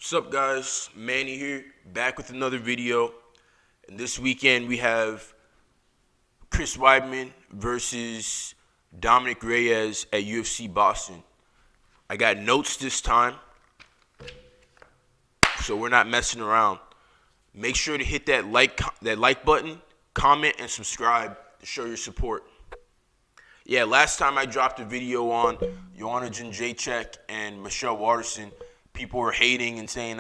What's up, guys? Manny here, back with another video. And this weekend we have Chris Weidman versus Dominic Reyes at UFC Boston. I got notes this time, so we're not messing around. Make sure to hit that like button, comment, and subscribe to show your support. Yeah, last time I dropped a video on Joanna Jędrzejczyk and Michelle Waterson, people were hating and saying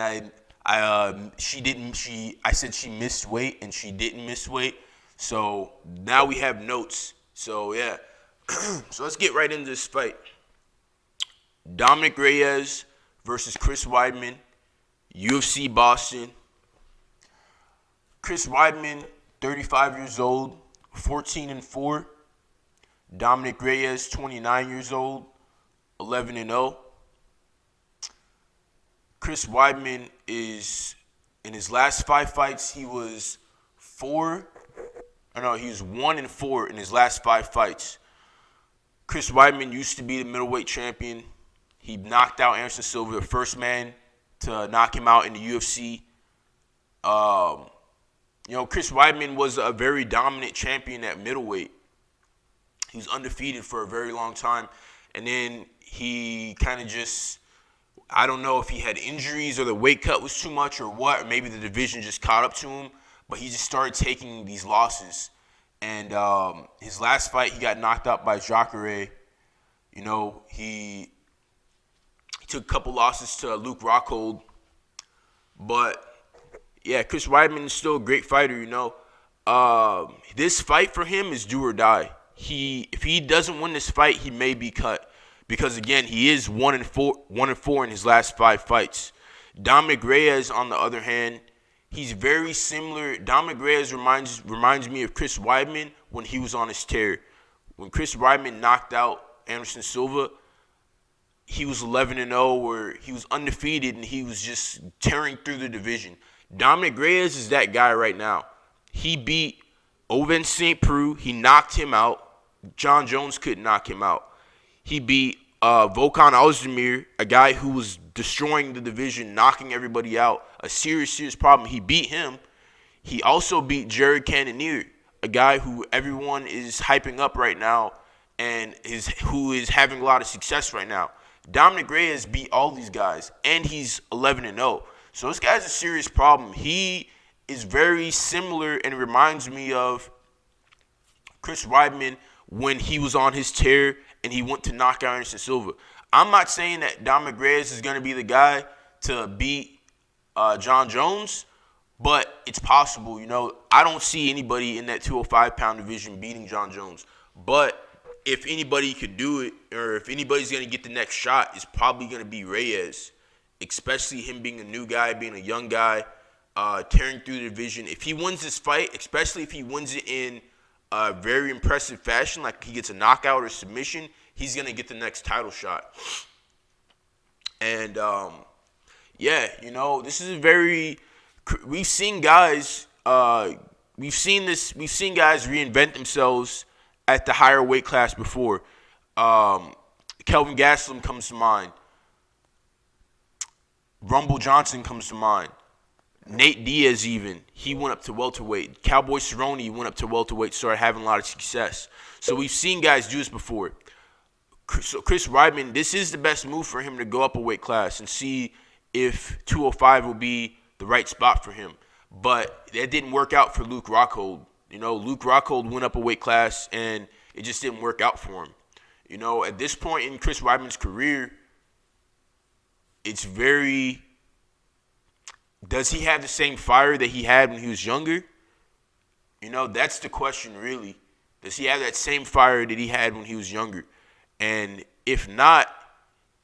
I said she missed weight and she didn't miss weight. So now we have notes. So yeah, so let's get right into this fight. Dominic Reyes versus Chris Weidman, UFC Boston. Chris Weidman, 35 years old, 14-4. Dominic Reyes, 29 years old, 11-0. Chris Weidman is, in his last 5 fights, he was 1-4 in his last 5 fights. Chris Weidman used to be the middleweight champion. He knocked out Anderson Silva, the first man to knock him out in the UFC. Chris Weidman was a very dominant champion at middleweight. He was undefeated for a very long time. And then he kind of just, I don't know if he had injuries or the weight cut was too much or what, or maybe the division just caught up to him, but he just started taking these losses. And his last fight, he got knocked out by Jacare. He took a couple losses to Luke Rockhold. But, yeah, Chris Weidman is still a great fighter, This fight for him is do or die. If he doesn't win this fight, he may be cut. Because, again, he is 1-4 in his last 5 fights. Dominic Reyes, on the other hand, he's very similar. Dominic Reyes reminds me of Chris Weidman when he was on his tear. When Chris Weidman knocked out Anderson Silva, he was 11-0, where he was undefeated and he was just tearing through the division. Dominic Reyes is that guy right now. He beat Ovince St. Preux. He knocked him out. John Jones couldn't knock him out. He beat Volkan Ozdemir, a guy who was destroying the division, knocking everybody out, a serious problem. He beat him. He also beat Jared Cannonier, a guy who everyone is hyping up right now and who is having a lot of success right now. Dominic Reyes beat all these guys, and he's 11-0. So this guy's a serious problem. He is very similar and reminds me of Chris Weidman when he was on his tear and he went to knock out Anderson Silva. I'm not saying that Dominic Reyes is going to be the guy to beat John Jones, but it's possible. I don't see anybody in that 205-pound division beating John Jones. But if anybody could do it, or if anybody's going to get the next shot, it's probably going to be Reyes, especially him being a new guy, being a young guy, tearing through the division. If he wins this fight, especially if he wins it in a very impressive fashion, like he gets a knockout or submission, he's going to get the next title shot. And, this is a very – we've seen guys we've seen guys reinvent themselves at the higher weight class before. Kelvin Gastelum comes to mind. Rumble Johnson comes to mind. Nate Diaz even, he went up to welterweight. Cowboy Cerrone went up to welterweight, started having a lot of success. So we've seen guys do this before. So Chris Weidman, this is the best move for him to go up a weight class and see if 205 will be the right spot for him. But that didn't work out for Luke Rockhold. Luke Rockhold went up a weight class and it just didn't work out for him. At this point in Chris Weidman's career, it's very... Does he have the same fire that he had when he was younger? That's the question, really. Does he have that same fire that he had when he was younger? And if not,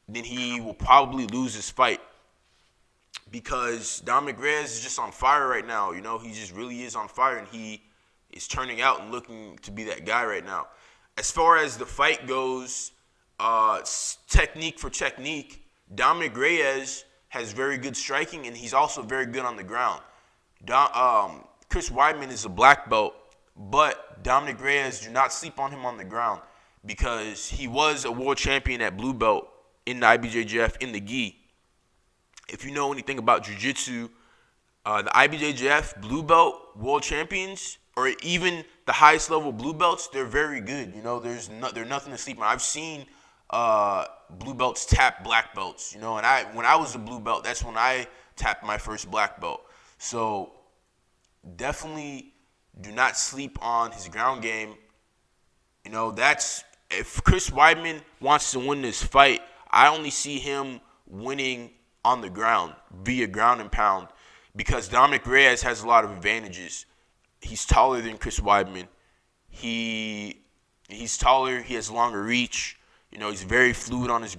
then he will probably lose this fight. Because Dominic Reyes is just on fire right now. He just really is on fire, and he is turning out and looking to be that guy right now. As far as the fight goes, technique for technique, Dominic Reyes has very good striking, and he's also very good on the ground. Chris Weidman is a black belt, but Dominic Reyes, do not sleep on him on the ground because he was a world champion at blue belt in the IBJJF in the gi. if you know anything about jiu-jitsu, the IBJJF blue belt world champions, or even the highest level blue belts, they're very good. You know, they're nothing to sleep on. I've seen blue belts tap black belts. You know, and when I was a blue belt, that's when I tapped my first black belt. So definitely do not sleep on his ground game. You know, that's if Chris Weidman wants to win this fight, I only see him winning on the ground via ground and pound because Dominic Reyes has a lot of advantages. He's taller than Chris Weidman. He's taller. He has longer reach. You know, he's very fluid on his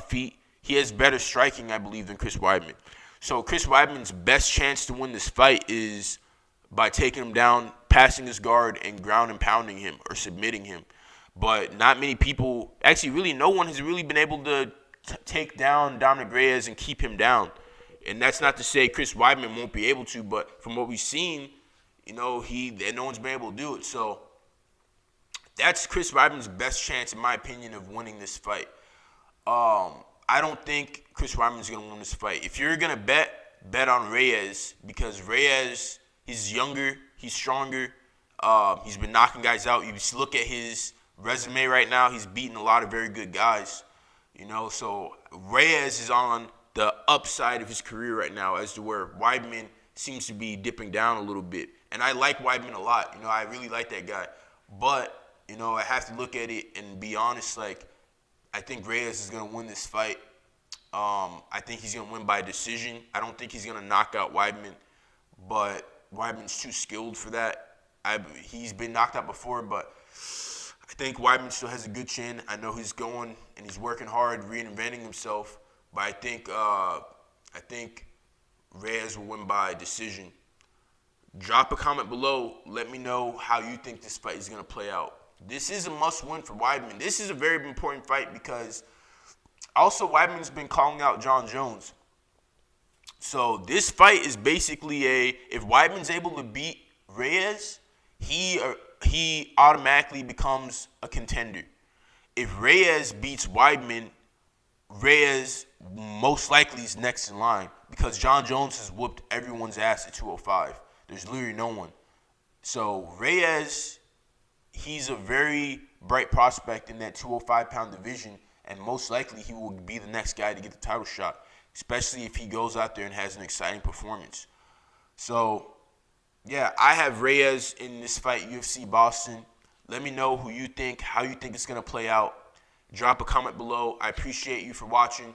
feet. He has better striking, I believe, than Chris Weidman. So Chris Weidman's best chance to win this fight is by taking him down, passing his guard, and ground and pounding him or submitting him. But not many people, actually really no one has really been able to take down Dominic Reyes and keep him down. And that's not to say Chris Weidman won't be able to, but from what we've seen, you know, no one's been able to do it. So that's Chris Weidman's best chance, in my opinion, of winning this fight. I don't think Chris Weidman's going to win this fight. If you're going to bet on Reyes because Reyes, he's younger, he's stronger, he's been knocking guys out. You just look at his resume right now, he's beaten a lot of very good guys. You know, so Reyes is on the upside of his career right now as to where Weidman seems to be dipping down a little bit. And I like Weidman a lot. You know, I really like that guy. But, you know, I have to look at it and be honest, like, I think Reyes is going to win this fight. I think he's going to win by decision. I don't think he's going to knock out Weidman, but Weidman's too skilled for that. He's been knocked out before, but I think Weidman still has a good chin. I know he's going and he's working hard, reinventing himself, but I think Reyes will win by decision. Drop a comment below. Let me know how you think this fight is going to play out. This is a must-win for Weidman. This is a very important fight because also Weidman's been calling out Jon Jones. So this fight is basically if Weidman's able to beat Reyes, he automatically becomes a contender. If Reyes beats Weidman, Reyes most likely is next in line because Jon Jones has whooped everyone's ass at 205. There's literally no one. So Reyes, he's a very bright prospect in that 205-pound division, and most likely he will be the next guy to get the title shot, especially if he goes out there and has an exciting performance. So, yeah, I have Reyes in this fight, UFC Boston. Let me know who you think, how you think it's going to play out. Drop a comment below. I appreciate you for watching.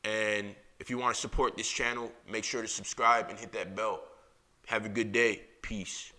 And if you want to support this channel, make sure to subscribe and hit that bell. Have a good day. Peace.